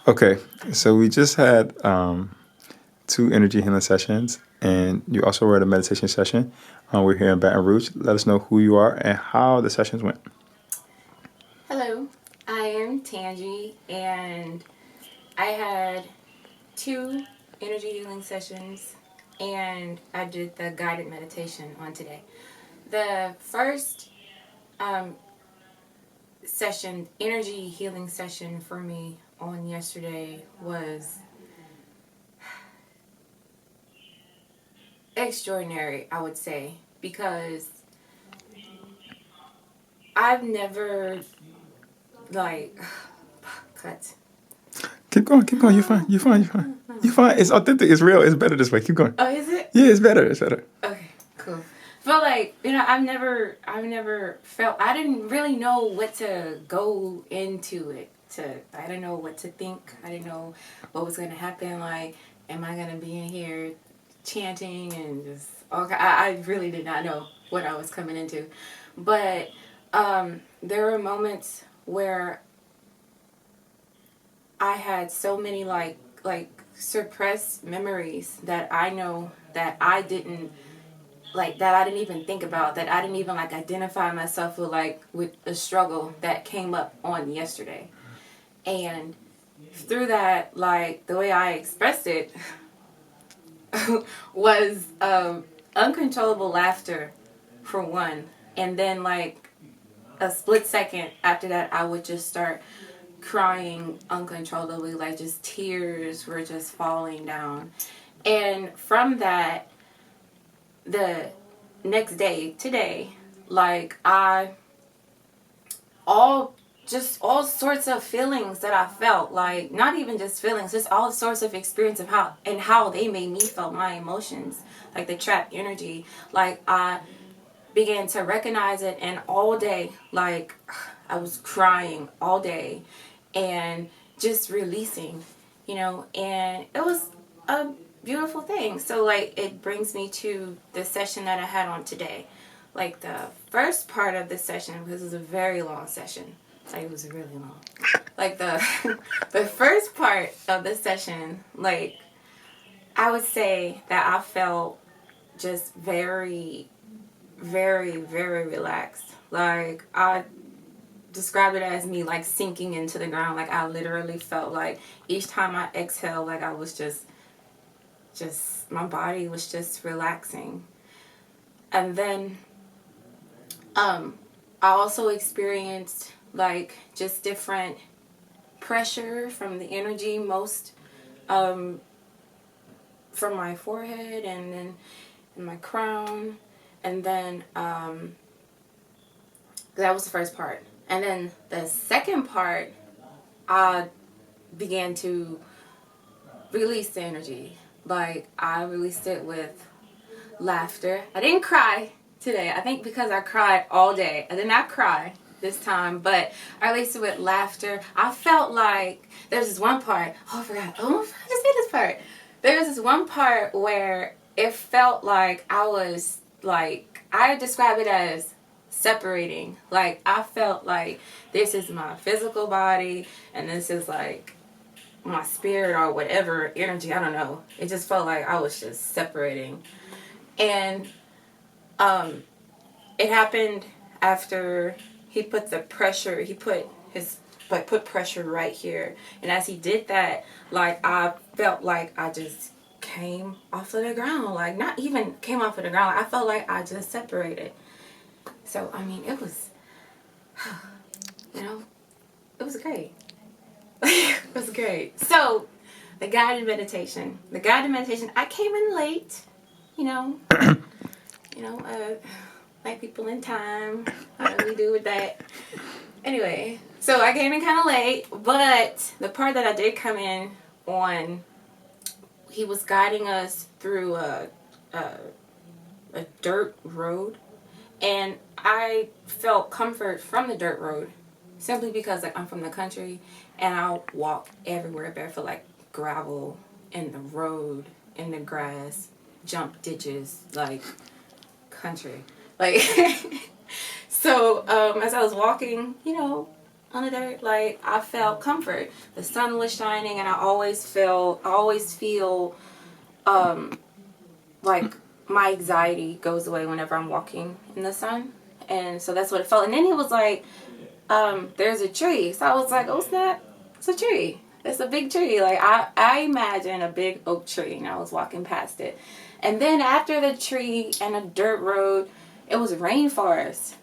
Okay, so we just had two energy healing sessions, and you also were at a meditation session. We're here in Baton Rouge. Let us know who you are and how the sessions went. Hello, I am Tangie, and I had two energy healing sessions, and I did the guided meditation on today. The first session, energy healing session for me on yesterday was extraordinary, I would say, because I've never, cut. Keep going. You're fine. You're fine. It's authentic. It's real. It's better this way. Keep going. Oh, is it? Yeah, it's better. Okay, cool. But I've never felt, I didn't really know what to go into it. I didn't know what to think. I didn't know what was going to happen. Like, am I going to be in here chanting and just, okay, I really did not know what I was coming into. But there were moments where I had so many like suppressed memories that I know that I didn't even think about, that I didn't even identify myself with a struggle that came up on yesterday. And through that, the way I expressed it was uncontrollable laughter for one, and then a split second after that I would just start crying uncontrollably, just tears were just falling down. And from that, the next day, today, all sorts of feelings that I felt, not even just feelings, just all sorts of experience of how they made me feel, my emotions, the trapped energy, I began to recognize it, and all day, I was crying all day and just releasing, and it was a beautiful thing. So it brings me to the session that I had on today. The first part of the session, because it was a very long session, it was really long. The first part of the session, I would say that I felt just very, very, very relaxed. I describe it as me sinking into the ground. I literally felt each time I exhaled, I was just my body was just relaxing. And then I also experienced just different pressure from the energy, most from my forehead and then in my crown. And then that was the first part. And then the second part, I began to release the energy. I released it with laughter. I didn't cry today. I think because I cried all day. I did not cry this time, but I released it with laughter. I felt there's this one part. Oh, I forgot to say this part. There was this one part where it felt I was I describe it as separating. I felt this is my physical body and this is my spirit or whatever energy, I don't know. It just felt I was just separating. And it happened after he put the pressure, put pressure right here. And as he did that, I felt I just came off of the ground. Not even came off of the ground. I felt I just separated. So, it was, it was great. It was great. So, the guided meditation. I came in late, like people in time. How do we do with that? Anyway, so I came in kind of late, but the part that I did come in on, he was guiding us through a dirt road, and I felt comfort from the dirt road simply because I'm from the country and I'll walk everywhere barefoot, gravel in the road, in the grass, jump ditches, country. So as I was walking, on the dirt. Like, I felt comfort. The sun was shining, and I always feel like my anxiety goes away whenever I'm walking in the sun. And so that's what it felt. And then he was like, there's a tree. So I was like, oh snap, it's a tree. It's a big tree. Like, I imagine a big oak tree, and I was walking past it. And then after the tree and a dirt road, it was rainforest.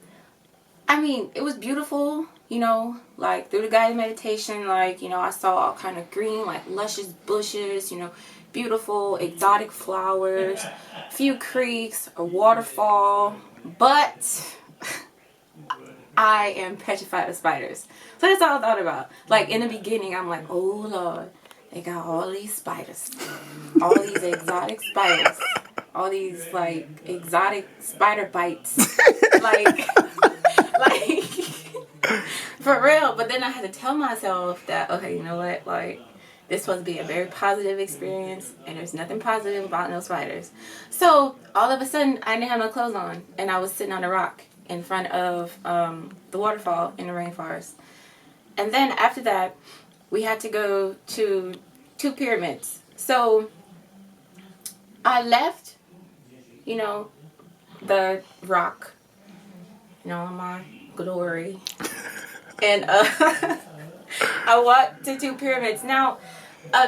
I mean, it was beautiful, like through the guided meditation, like, I saw all kind of green, like luscious bushes, beautiful exotic flowers, few creeks, a waterfall, but I am petrified of spiders. So that's all I thought about. Like, in the beginning, I'm like, oh Lord, they got all these spiders, all these exotic spiders, all these like exotic spider bites, like for real. But then I had to tell myself that, okay, you know what, like, this is supposed to be a very positive experience, and there's nothing positive about no spiders. So all of a sudden, I didn't have no clothes on, and I was sitting on a rock in front of the waterfall in the rainforest. And then after that, we had to go to 2 pyramids. So I left, the rock, in my glory, and I walked to 2 pyramids. Now,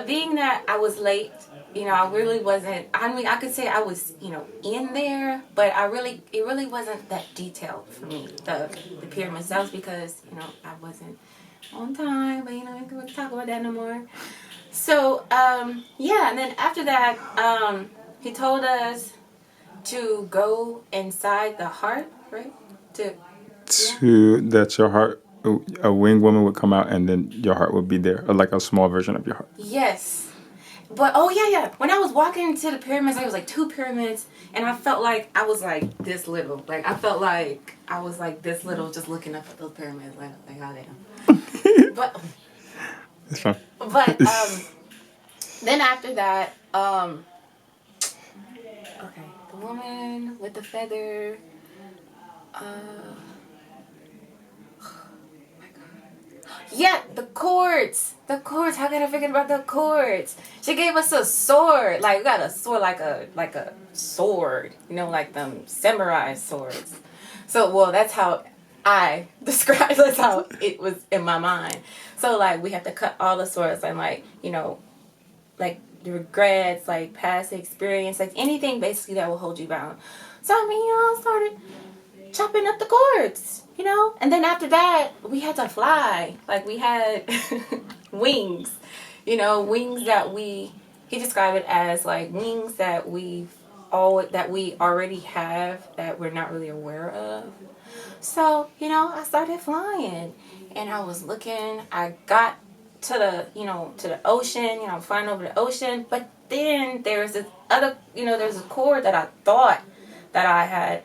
being that I was late, I really wasn't. I mean, I could say I was, in there, but it really wasn't that detailed for me. The pyramids. That was because, I wasn't on time. But we can't talk about that no more. So, yeah, and then after that, he told us to go inside the heart, right? That your heart, a winged woman would come out, and then your heart would be there, or like a small version of your heart. Yes. But, oh, yeah. When I was walking to the pyramids, there was like 2 pyramids, and I felt like I was like this little. Like, I felt like I was like this little just looking up at those pyramids. Like how they are. But, It's fine. But, then after that, okay, the woman with the feather, yeah, the cords. The cords. How can I forget about the cords? She gave us a sword. Like, we got a sword, like a sword. Like them samurai swords. So, well, that's how I describe. That's how it was in my mind. So, like, we have to cut all the swords and, like, like regrets, like past experience, like anything basically that will hold you bound. So, I mean, I started chopping up the cords, and then after that we had to fly. Like, we had wings, wings that he described it as like wings that we already have that we're not really aware of. So, I started flying, and I was looking. I got to the ocean, flying over the ocean, but then there's this other, there's a cord that I thought that I had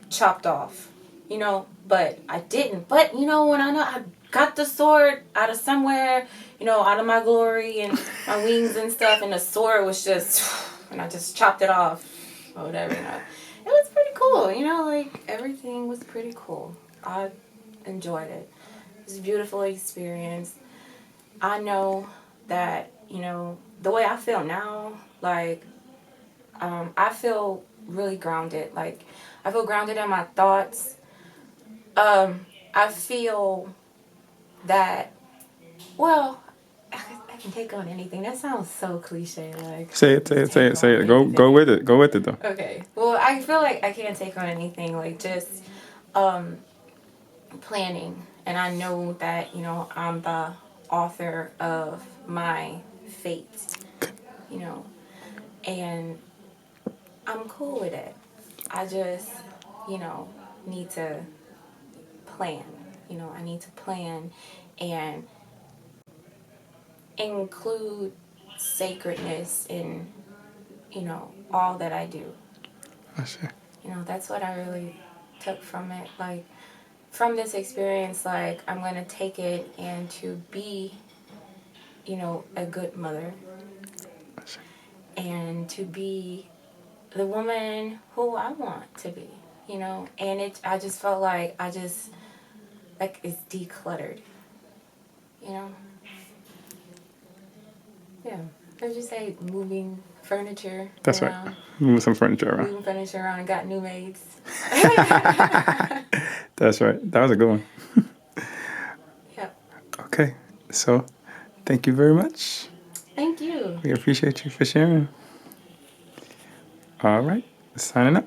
chopped off, but I didn't. But, when I got the sword out of somewhere, out of my glory and my wings and stuff, and the sword was just, and I just chopped it off or whatever, It was pretty cool, like, everything was pretty cool. I enjoyed it. It was a beautiful experience. I know that, the way I feel now, like, I feel really grounded. Like, I feel grounded in my thoughts. I feel that, well, I can take on anything. That sounds so cliche. Like, Say it. Go with it. Go with it, though. Okay. Well, I feel like I can't take on anything. Like, just planning. And I know that, I'm the author of my fate, and I'm cool with it. I just, need to plan. I need to plan and include sacredness in, all that I do. I see. That's what I really took from it. Like, from this experience, like, I'm going to take it and to be, a good mother. I see. And to be the woman who I want to be, and I just felt like like it's decluttered. You know? Yeah. I would just say moving furniture That's around. right. Move some furniture around. Moving furniture around and got new maids. That's right. That was a good one. Yep. Okay. So, thank you very much. Thank you. We appreciate you for sharing. All right. Signing up.